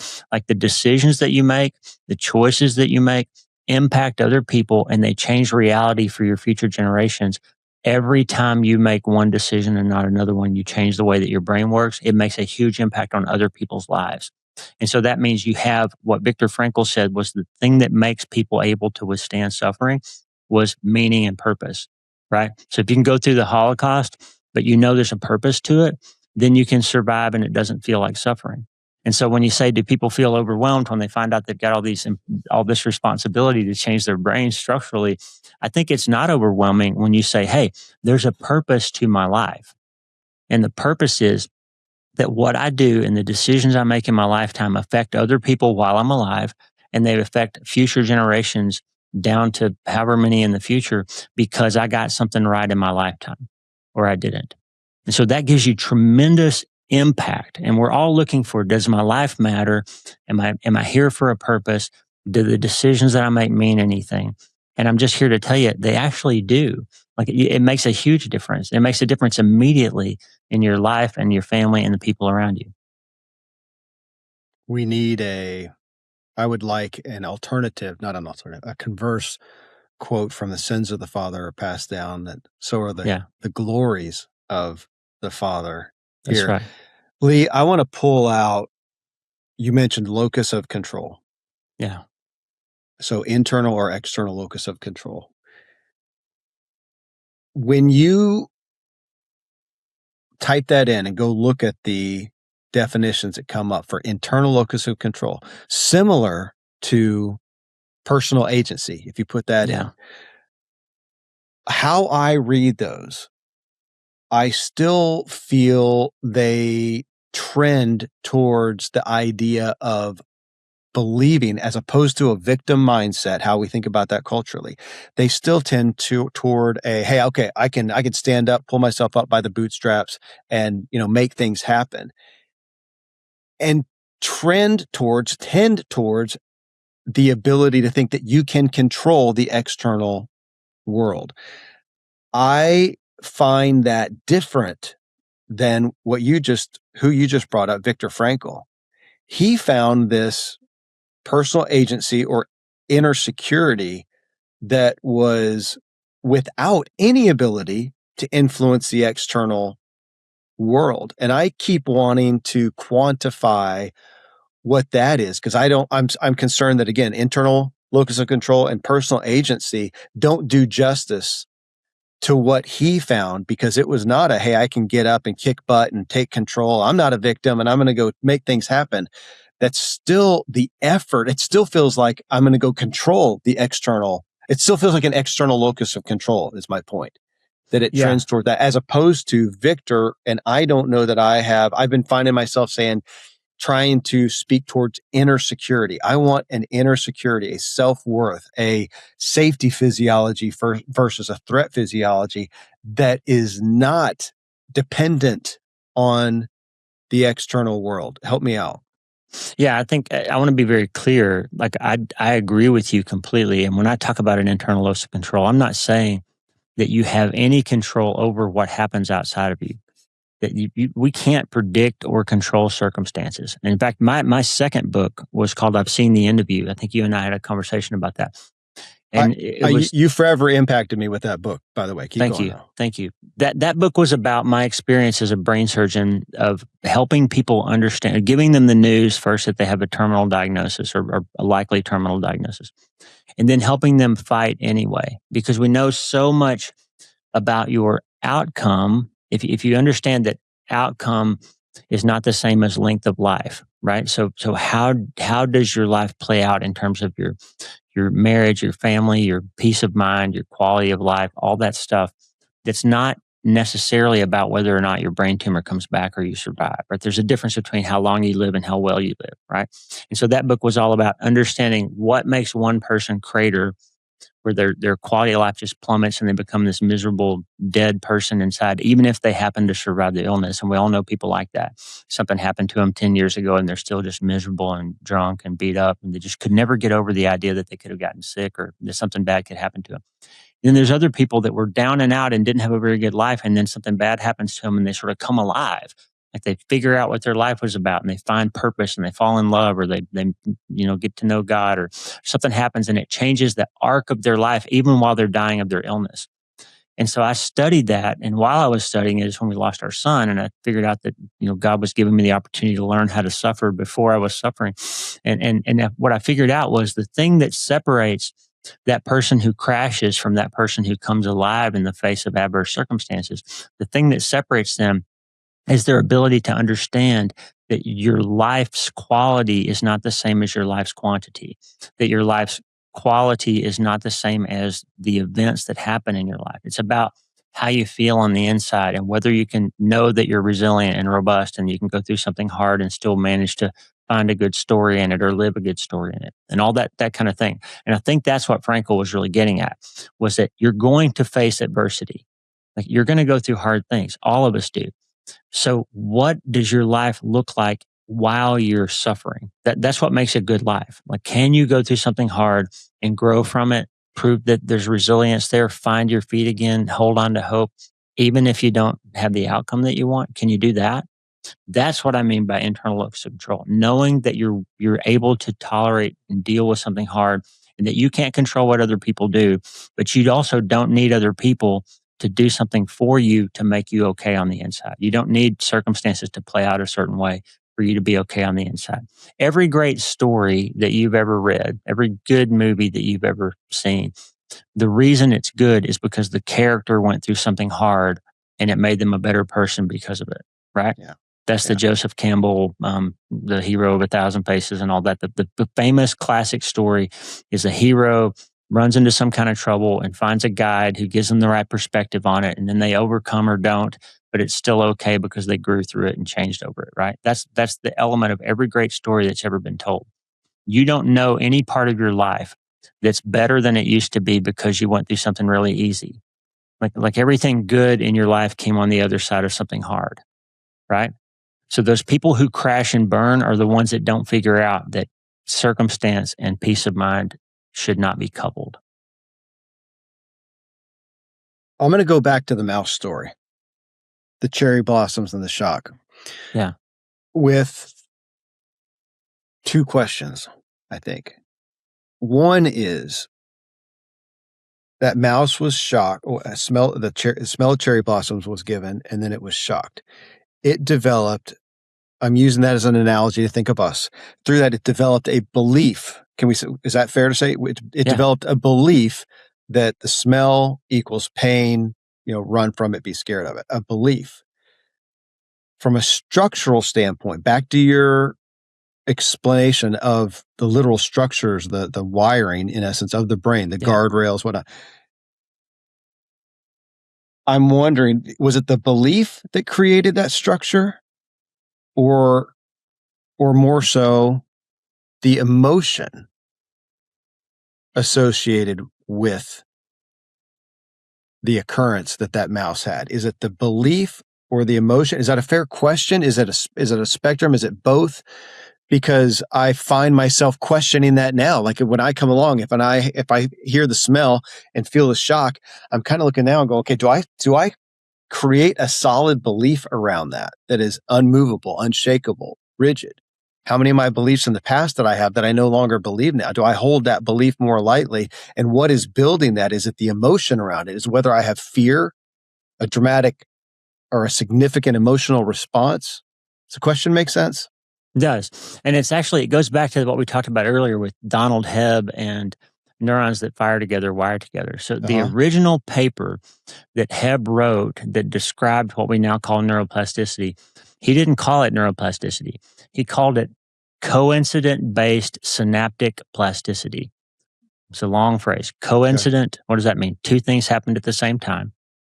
the decisions that you make, the choices that you make impact other people and they change reality for your future generations. Every time you make one decision and not another one, you change the way that your brain works. It makes a huge impact on other people's lives. And so that means you have what Viktor Frankl said was the thing that makes people able to withstand suffering was meaning and purpose, right? So if you can go through the Holocaust, but you know there's a purpose to it, then you can survive and it doesn't feel like suffering. And so when you say, do people feel overwhelmed when they find out they've got all this responsibility to change their brain structurally? I think it's not overwhelming when you say, hey, there's a purpose to my life. And the purpose is that what I do and the decisions I make in my lifetime affect other people while I'm alive, and they affect future generations down to however many in the future because I got something right in my lifetime or I didn't. And so that gives you tremendous impact. And we're all looking for, does my life matter? Am I here for a purpose? Do the decisions that I make mean anything? And I'm just here to tell you, they actually do. Like it makes a huge difference. It makes a difference immediately in your life and your family and the people around you. We need I would like an alternative, not an alternative, a converse quote from the sins of the Father are passed down, that so are the glories of the Father. That's here. right. Lee, I want to pull out, you mentioned locus of control. Yeah. So internal or external locus of control. When you type that in and go look at the definitions that come up for internal locus of control, similar to personal agency, if you put that in, how I read those, I still feel they trend towards the idea of believing, as opposed to a victim mindset, how we think about that culturally. They still tend toward a, hey, okay, I can stand up, pull myself up by the bootstraps and, make things happen. And tend towards the ability to think that you can control the external world. I find that different than who you just brought up, Viktor Frankl. He found this personal agency or inner security that was without any ability to influence the external world. And I keep wanting to quantify what that is, because I'm concerned that, again, internal locus of control and personal agency don't do justice to what he found, because it was not a, hey, I can get up and kick butt and take control. I'm not a victim and I'm going to go make things happen. That's still the effort. It still feels like I'm going to go control the external. It still feels like an external locus of control is my point, that it trends toward that, as opposed to Victor. And I don't know that I've been finding myself trying to speak towards inner security. I want an inner security, a self-worth, a safety physiology versus a threat physiology that is not dependent on the external world. Help me out. Yeah, I think I want to be very clear. Like I agree with you completely. And when I talk about an internal locus of control, I'm not saying that you have any control over what happens outside of you. That we can't predict or control circumstances. And in fact, my second book was called "I've Seen the End of You." I think you and I had a conversation about that. And you forever impacted me with that book, by the way. Keep going. Thank you. That book was about my experience as a brain surgeon of helping people understand, giving them the news first that they have a terminal diagnosis or a likely terminal diagnosis, and then helping them fight anyway, because we know so much about your outcome. If you understand that outcome is not the same as length of life, right? So how does your life play out in terms of your marriage, your family, your peace of mind, your quality of life, all that stuff? That's not necessarily about whether or not your brain tumor comes back or you survive, right? There's a difference between how long you live and how well you live, right? And so that book was all about understanding what makes one person crater where their quality of life just plummets and they become this miserable, dead person inside, even if they happen to survive the illness. And we all know people like that. Something happened to them 10 years ago and they're still just miserable and drunk and beat up. And they just could never get over the idea that they could have gotten sick or that something bad could happen to them. Then there's other people that were down and out and didn't have a very good life. And then something bad happens to them and they sort of come alive. Like they figure out what their life was about and they find purpose and they fall in love or they get to know God or something happens and it changes the arc of their life even while they're dying of their illness. And so I studied that. And while I was studying it is when we lost our son. And I figured out that, God was giving me the opportunity to learn how to suffer before I was suffering. And what I figured out was the thing that separates that person who crashes from that person who comes alive in the face of adverse circumstances, the thing that separates them is their ability to understand that your life's quality is not the same as your life's quantity, that your life's quality is not the same as the events that happen in your life. It's about how you feel on the inside and whether you can know that you're resilient and robust and you can go through something hard and still manage to find a good story in it or live a good story in it and all that kind of thing. And I think that's what Frankl was really getting at, was that you're going to face adversity. Like you're going to go through hard things. All of us do. So what does your life look like while you're suffering? That's what makes a good life. Like, can you go through something hard and grow from it, prove that there's resilience there, find your feet again, hold on to hope, even if you don't have the outcome that you want? Can you do that? That's what I mean by internal locus of control. Knowing that you're able to tolerate and deal with something hard and that you can't control what other people do, but you also don't need other people to do something for you to make you okay on the inside. You don't need circumstances to play out a certain way for you to be okay on the inside. Every great story that you've ever read, every good movie that you've ever seen, the reason it's good is because the character went through something hard and it made them a better person because of it, right? Yeah. That's the Joseph Campbell, the hero of 1,000 Faces and all that. The famous classic story is a hero runs into some kind of trouble and finds a guide who gives them the right perspective on it. And then they overcome or don't, but it's still okay because they grew through it and changed over it, right? That's the element of every great story that's ever been told. You don't know any part of your life that's better than it used to be because you went through something really easy. Like everything good in your life came on the other side of something hard, right? So those people who crash and burn are the ones that don't figure out that circumstance and peace of mind should not be coupled. I'm going to go back to the mouse story, the cherry blossoms and the shock. Yeah. With two questions, I think. One is that mouse was shocked. The smell of cherry blossoms was given, and then it was shocked. It developed, I'm using that as an analogy to think of us. Through that, it developed a belief. Is that fair to say? It developed a belief that the smell equals pain, run from it, be scared of it. A belief. From a structural standpoint, back to your explanation of the literal structures, the wiring, in essence, of the brain, the guardrails, whatnot. I'm wondering, was it the belief that created that structure? Or more so the emotion associated with the occurrence that mouse had? Is it the belief or the emotion? Is that a fair question? Is it a spectrum? Is it both? Because I find myself questioning that now. Like when I come along, if I hear the smell and feel the shock, I'm kind of looking now and go, okay, do I create a solid belief around that is unmovable, unshakable, rigid? How many of my beliefs in the past that I have that I no longer believe now? Do I hold that belief more lightly? And what is building that? Is it the emotion around it? Is whether I have fear, a dramatic or a significant emotional response? Does the question make sense? It does. And it goes back to what we talked about earlier with Donald Hebb and neurons that fire together, wire together. So the original paper that Hebb wrote that described what we now call neuroplasticity, he didn't call it neuroplasticity. He called it coincident-based synaptic plasticity. It's a long phrase. Coincident, What does that mean? Two things happened at the same time.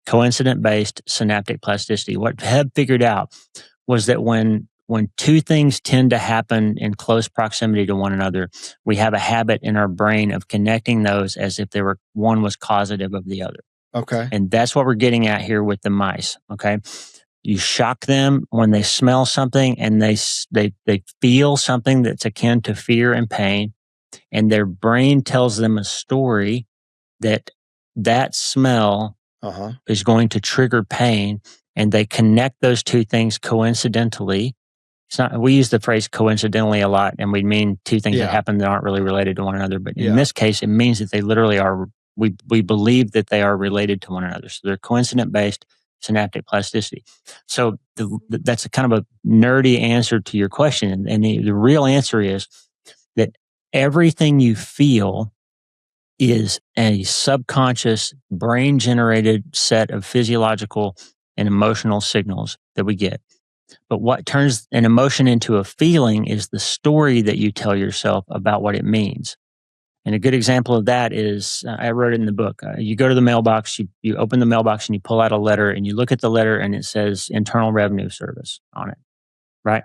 Coincident-based synaptic plasticity. What Hebb figured out was that when when two things tend to happen in close proximity to one another, we have a habit in our brain of connecting those as if one was causative of the other. Okay. And that's what we're getting at here with the mice. Okay. You shock them when they smell something and they feel something that's akin to fear and pain, and their brain tells them a story that smell is going to trigger pain, and they connect those two things coincidentally. We use the phrase coincidentally a lot, and we mean two things that happen that aren't really related to one another. But in this case, it means that they literally are. We believe that they are related to one another. So they're coincident-based synaptic plasticity. So that's a kind of a nerdy answer to your question. And the real answer is that everything you feel is a subconscious, brain-generated set of physiological and emotional signals that we get. But what turns an emotion into a feeling is the story that you tell yourself about what it means. And a good example of that is, I wrote it in the book. You go to the mailbox, you open the mailbox and you pull out a letter and you look at the letter and it says Internal Revenue Service on it, right?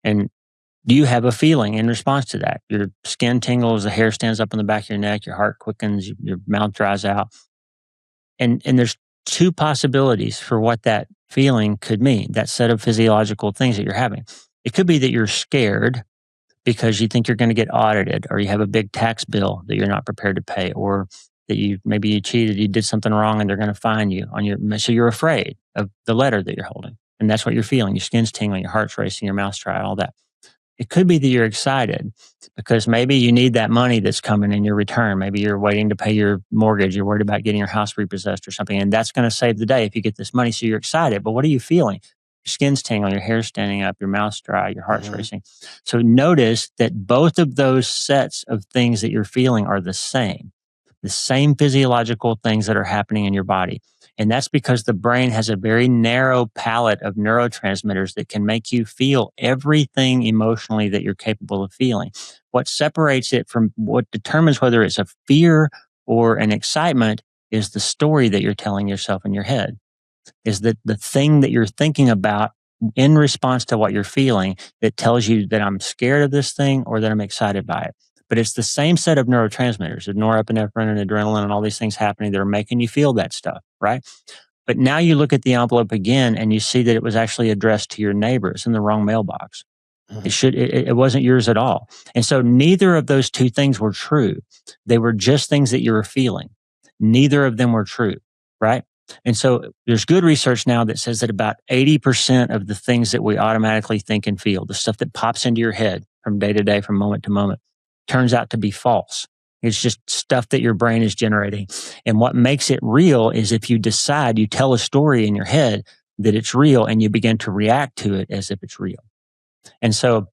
And you have a feeling in response to that. Your skin tingles, the hair stands up on the back of your neck, your heart quickens, your mouth dries out. And there's two possibilities for what that feeling could mean, that set of physiological things that you're having. It could be that you're scared because you think you're going to get audited, or you have a big tax bill that you're not prepared to pay, or that maybe you cheated, you did something wrong and they're going to fine you so you're afraid of the letter that you're holding. And that's what you're feeling. Your skin's tingling, your heart's racing, your mouth's dry, all that. It could be that you're excited because maybe you need that money that's coming in your return. Maybe you're waiting to pay your mortgage. You're worried about getting your house repossessed or something. And that's going to save the day if you get this money. So you're excited. But what are you feeling? Your skin's tingling, your hair's standing up, your mouth's dry, your heart's racing. So notice that both of those sets of things that you're feeling are the same physiological things that are happening in your body. And that's because the brain has a very narrow palette of neurotransmitters that can make you feel everything emotionally that you're capable of feeling. What separates it from what determines whether it's a fear or an excitement is the story that you're telling yourself in your head, is that the thing that you're thinking about in response to what you're feeling that tells you that I'm scared of this thing or that I'm excited by it. But it's the same set of neurotransmitters, norepinephrine and adrenaline and all these things happening that are making you feel that stuff, right? But now you look at the envelope again and you see that it was actually addressed to your neighbor. It's in the wrong mailbox. It wasn't yours at all. And so neither of those two things were true. They were just things that you were feeling. Neither of them were true, right? And so there's good research now that says that about 80% of the things that we automatically think and feel, the stuff that pops into your head from day to day, from moment to moment, turns out to be false. It's just stuff that your brain is generating. And what makes it real is if you decide, you tell a story in your head that it's real and you begin to react to it as if it's real. And so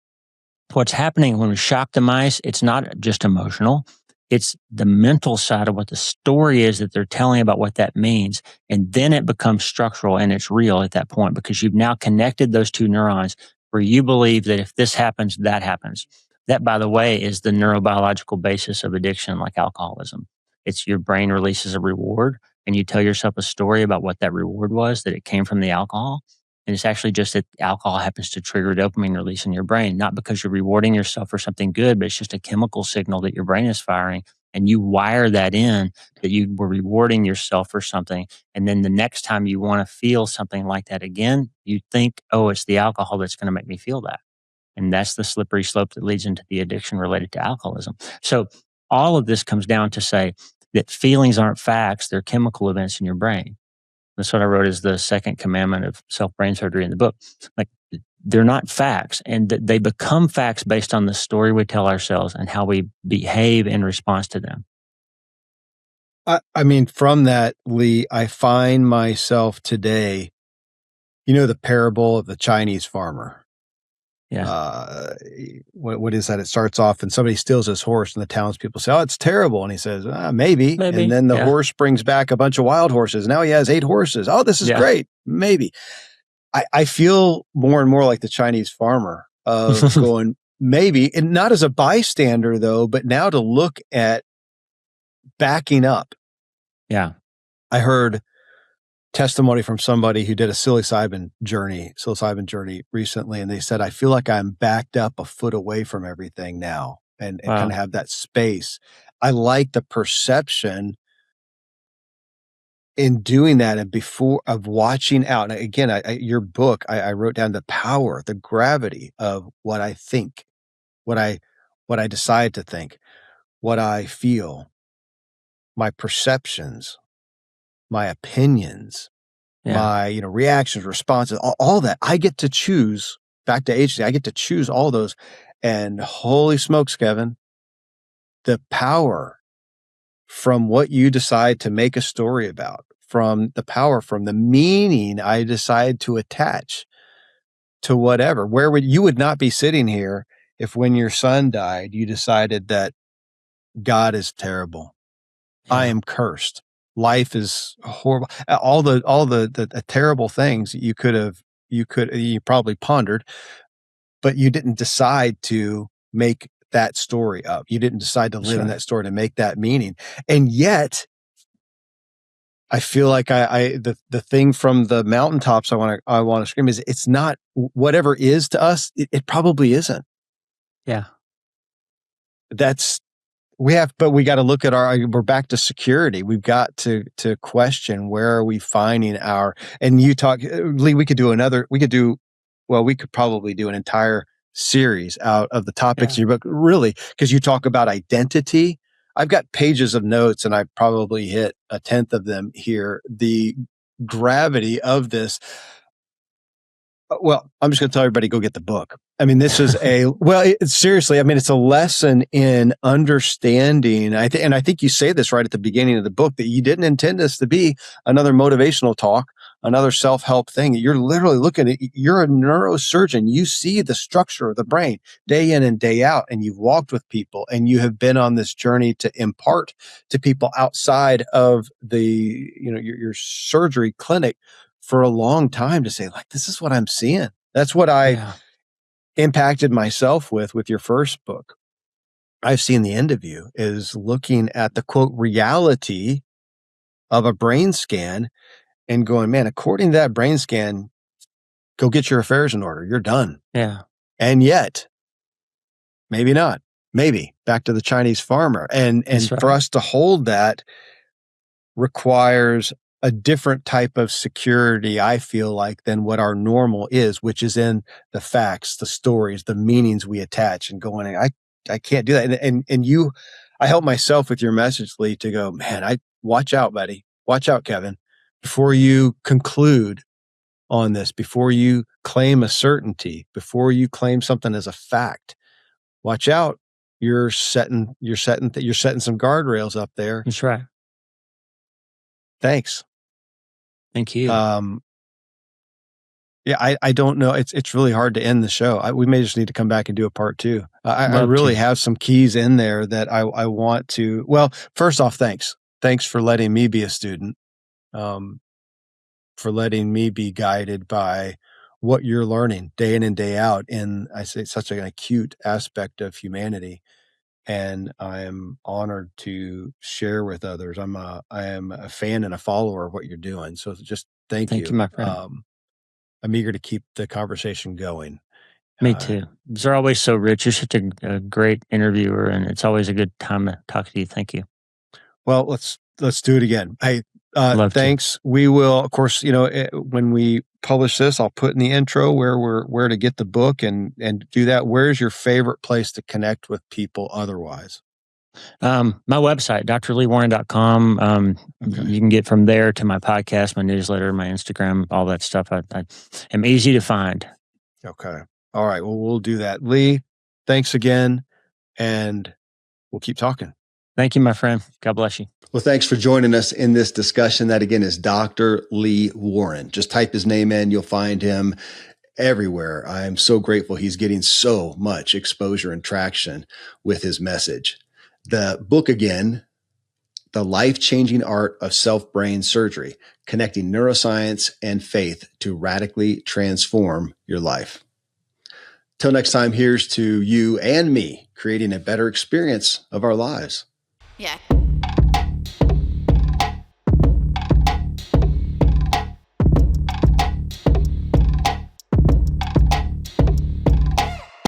what's happening when we shock the mice, it's not just emotional. It's the mental side of what the story is that they're telling about what that means. And then it becomes structural and it's real at that point because you've now connected those two neurons where you believe that if this happens, that happens. That, by the way, is the neurobiological basis of addiction, like alcoholism. It's your brain releases a reward and you tell yourself a story about what that reward was, that it came from the alcohol. And it's actually just that alcohol happens to trigger dopamine release in your brain, not because you're rewarding yourself for something good, but it's just a chemical signal that your brain is firing. And you wire that in that you were rewarding yourself for something. And then the next time you want to feel something like that again, you think, oh, it's the alcohol that's going to make me feel that. And that's the slippery slope that leads into the addiction related to alcoholism. So all of this comes down to say that feelings aren't facts, they're chemical events in your brain. That's what I wrote as the second commandment of self-brain surgery in the book. Like, they're not facts, and they become facts based on the story we tell ourselves and how we behave in response to them. I mean, from that, Lee, I find myself today, the parable of the Chinese farmer. Yeah. What is that? It starts off and somebody steals his horse and the townspeople say, oh, it's terrible. And he says, maybe. And then the horse brings back a bunch of wild horses. Now he has 8 horses. Oh, this is great. Maybe. I feel more and more like the Chinese farmer of going, maybe, and not as a bystander though, but now to look at backing up. Yeah. I heard testimony from somebody who did a psilocybin journey recently. And they said, I feel like I'm backed up a foot away from everything now and Wow. kind of have that space. I like the perception in doing that and before of watching out. And again, your book, I wrote down the power, the gravity of what I think, what I decide to think, what I feel, my perceptions, my opinions, my, reactions, responses, all that. I get to choose. Back to agency, I get to choose all those. And holy smokes, Kevin, the power from what you decide to make a story about, from the power, from the meaning I decide to attach to whatever. You would not be sitting here if when your son died, you decided that God is terrible. I am cursed. Life is horrible. All the terrible things you probably pondered, but you didn't decide to make that story up. You didn't decide to live in that story to make that meaning. And yet I feel like the thing from the mountaintops I want to scream is it's not whatever is to us. It probably isn't. Yeah. But we got to look at we're back to security. We've got to question where are we finding and you talk, Lee, we could probably do an entire series out of the topics in your book, really, because you talk about identity. I've got pages of notes and I probably hit 1/10 of them here. The gravity of this. Well, I'm just going to tell everybody, go get the book. I mean, this is seriously, I mean, it's a lesson in understanding. I think you say this right at the beginning of the book, that you didn't intend this to be another motivational talk, another self-help thing. You're literally you're a neurosurgeon. You see the structure of the brain day in and day out, and you've walked with people and you have been on this journey to impart to people outside of your surgery clinic for a long time, to say, like, this is what I'm seeing. That's what I impacted myself with your first book. I've seen the end of you is looking at the quote reality of a brain scan and going, man, according to that brain scan, go get your affairs in order. You're done. Yeah. And yet, maybe not. Maybe back to the Chinese farmer. And for us to hold that requires a different type of security, I feel like, than what our normal is, which is in the facts, the stories, the meanings we attach, and going, I can't do that. And I help myself with your message, Lee, to go, man, watch out, buddy. Watch out, Kevin, before you conclude on this, before you claim a certainty, before you claim something as a fact. Watch out. You're setting some guardrails up there. That's right. Thanks. Thank you. I don't know. It's really hard to end the show. We may just need to come back and do a part 2. I really have some keys in there that I want to. Well, first off, thanks. Thanks for letting me be a student, for letting me be guided by what you're learning day in and day out in, I say, such an acute aspect of humanity. And I am honored to share with others. I am a fan and a follower of what you're doing. So just thank you. Thank you, my friend. I'm eager to keep the conversation going. Me too. They're always so rich. You're such a great interviewer, and it's always a good time to talk to you. Thank you. Well, let's do it again. Hey, thanks. To. We will, of course, when we publish this, I'll put in the intro where to get the book and do that. Where's your favorite place to connect with people otherwise? My website, drleewarren.com. You can get from there to my podcast, my newsletter, my Instagram, all that stuff. I am easy to find. Okay. All right. Well, we'll do that. Lee, thanks again, and we'll keep talking. Thank you, my friend. God bless you. Well, thanks for joining us in this discussion. That, again, is Dr. Lee Warren. Just type his name in. You'll find him everywhere. I'm so grateful he's getting so much exposure and traction with his message. The book, again, The Life-Changing Art of Self-Brain Surgery, Connecting Neuroscience and Faith to Radically Transform Your Life. Till next time, here's to you and me creating a better experience of our lives. Yeah.